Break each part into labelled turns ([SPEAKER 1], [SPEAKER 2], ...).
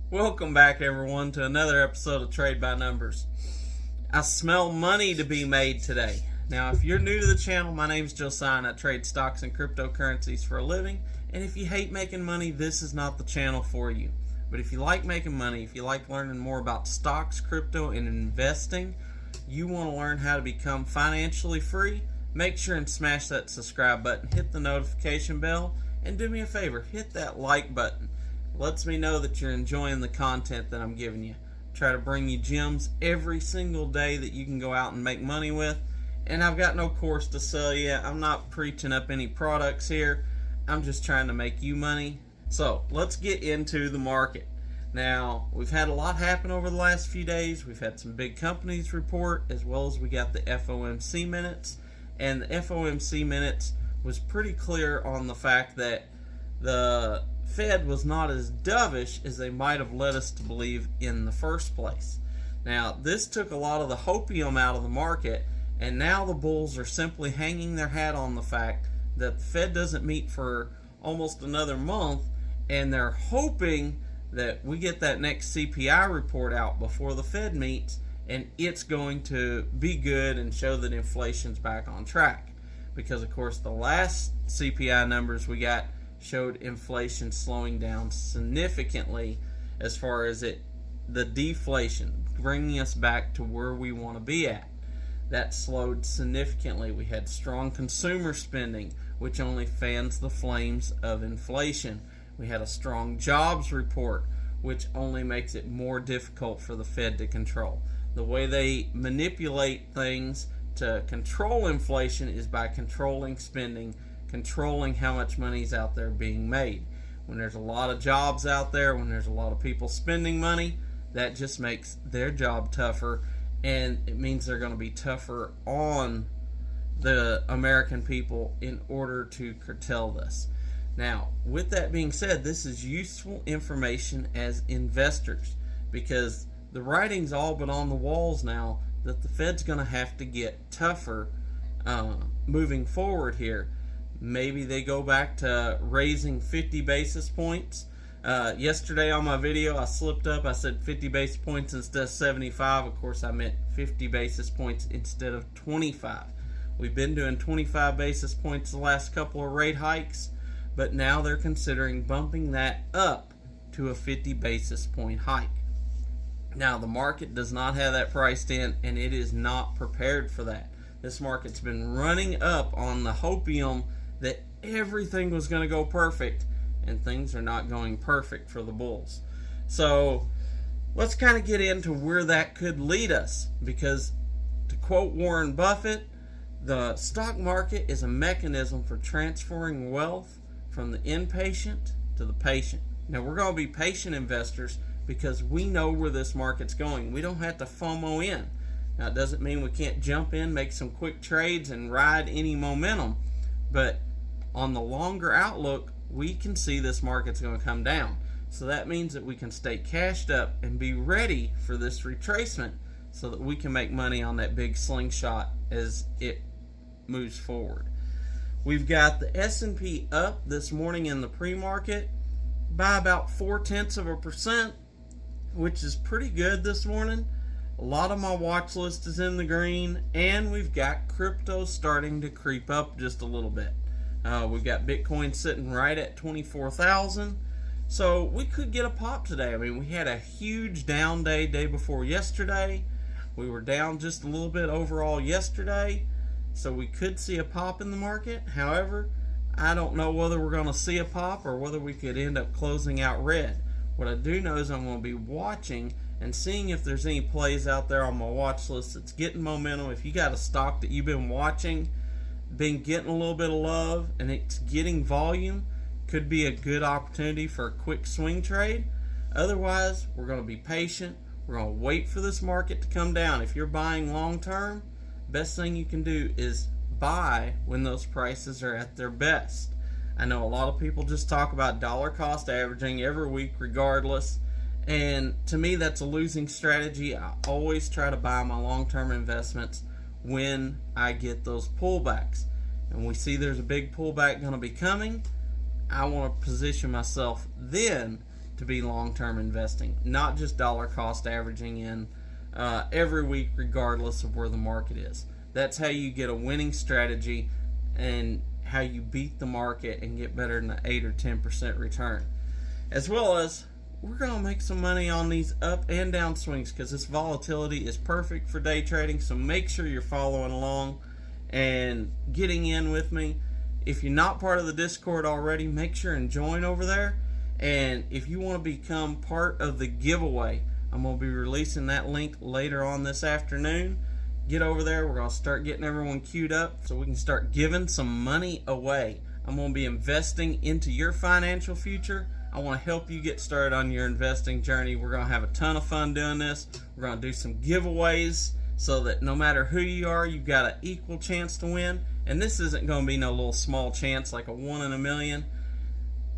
[SPEAKER 1] Welcome back, everyone, to another episode of Trade by Numbers. I smell money to be made today. Now, if you're new to the channel, my name is Josiah and I trade stocks and cryptocurrencies for a living. And if you hate making money, this is not the channel for you. But if you like making money, if you like learning more about stocks, crypto, and investing, you want to learn how to become financially free, make sure and smash that subscribe button, hit the notification bell, and do me a favor, hit that like button. Lets me know that you're enjoying the content that I'm giving you. Try to bring you gems every single day that you can go out and make money with. And I've got no course to sell you. I'm not preaching up any products here. I'm just trying to make you money. So let's get into the market. Now, we've had a lot happen over the last few days. We've had some big companies report, as well as we got the FOMC minutes. And the FOMC minutes was pretty clear on the fact that the Fed was not as dovish as they might have led us to believe in the first place. Now, this took a lot of the hopium out of the market, and now the bulls are simply hanging their hat on the fact that the Fed doesn't meet for almost another month, and they're hoping that we get that next CPI report out before the Fed meets, and it's going to be good and show that inflation's back on track. Because, of course, the last CPI numbers we got showed inflation slowing down significantly as far as the deflation, bringing us back to where we want to be at. That slowed significantly. We had strong consumer spending, which only fans the flames of inflation. We had a strong jobs report, which only makes it more difficult for the Fed to control. The way they manipulate things to control inflation is by controlling spending, controlling how much money is out there being made. When there's a lot of jobs out there, when there's a lot of people spending money, that just makes their job tougher, and it means they're going to be tougher on the American people in order to curtail this. Now, with that being said, this is useful information as investors, because the writing's all but on the walls now that the Fed's going to have to get tougher moving forward here. Maybe they go back to raising 50 basis points. Yesterday on my video, I slipped up. I said 50 basis points instead of 75. Of course, I meant 50 basis points instead of 25. We've been doing 25 basis points the last couple of rate hikes, but now they're considering bumping that up to a 50 basis point hike. Now, the market does not have that priced in, and it is not prepared for that. This market's been running up on the hopium that everything was going to go perfect, and things are not going perfect for the bulls. So let's kind of get into where that could lead us, because to quote Warren Buffett, the stock market is a mechanism for transferring wealth from the impatient to the patient. Now, we're going to be patient investors because we know where this market's going. We don't have to FOMO in. Now, it doesn't mean we can't jump in, make some quick trades, and ride any momentum. But on the longer outlook, we can see this market's going to come down. So that means that we can stay cashed up and be ready for this retracement so that we can make money on that big slingshot as it moves forward. We've got the S&P up this morning in the pre-market by about 0.4%, which is pretty good this morning. A lot of my watch list is in the green, and we've got crypto starting to creep up just a little bit. We've got Bitcoin sitting right at 24,000, so we could get a pop today. I mean, we had a huge down day before yesterday. We were down just a little bit overall yesterday, so we could see a pop in the market. However, I don't know whether we're going to see a pop or whether we could end up closing out red. What I do know is I'm going to be watching and seeing if there's any plays out there on my watch list that's getting momentum. If you got a stock that you've been watching, been getting a little bit of love, and it's getting volume, could be a good opportunity for a quick swing trade. Otherwise, we're going to be patient. We're going to wait for this market to come down. If you're buying long term, best thing you can do is buy when those prices are at their best. I know a lot of people just talk about dollar cost averaging every week regardless, and to me that's a losing strategy. I always try to buy my long-term investments when I get those pullbacks, and we see there's a big pullback going to be coming. I want to position myself then to be long-term investing, not just dollar cost averaging in every week regardless of where the market is. That's how you get a winning strategy and how you beat the market and get better than an 8 or 10% return. As well as we're going to make some money on these up and down swings because this volatility is perfect for day trading. So make sure you're following along and getting in with me. If you're not part of the Discord already, make sure and join over there. And if you want to become part of the giveaway, I'm going to be releasing that link later on this afternoon. Get over there. We're going to start getting everyone queued up so we can start giving some money away. I'm going to be investing into your financial future. I want to help you get started on your investing journey. We're going to have a ton of fun doing this. We're going to do some giveaways so that no matter who you are, you've got an equal chance to win. And this isn't going to be no little small chance like a 1 in a million.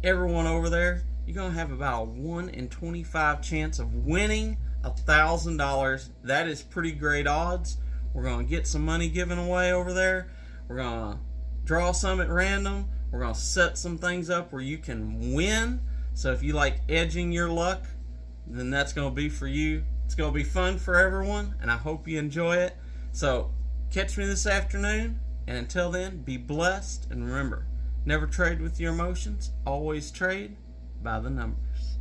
[SPEAKER 1] Everyone over there, you're going to have about a 1 in 25 chance of winning $1,000. That is pretty great odds. We're going to get some money given away over there. We're going to draw some at random. We're going to set some things up where you can win. So if you like edging your luck, then that's going to be for you. It's going to be fun for everyone, and I hope you enjoy it. So catch me this afternoon, and until then, be blessed. And remember, never trade with your emotions. Always trade by the numbers.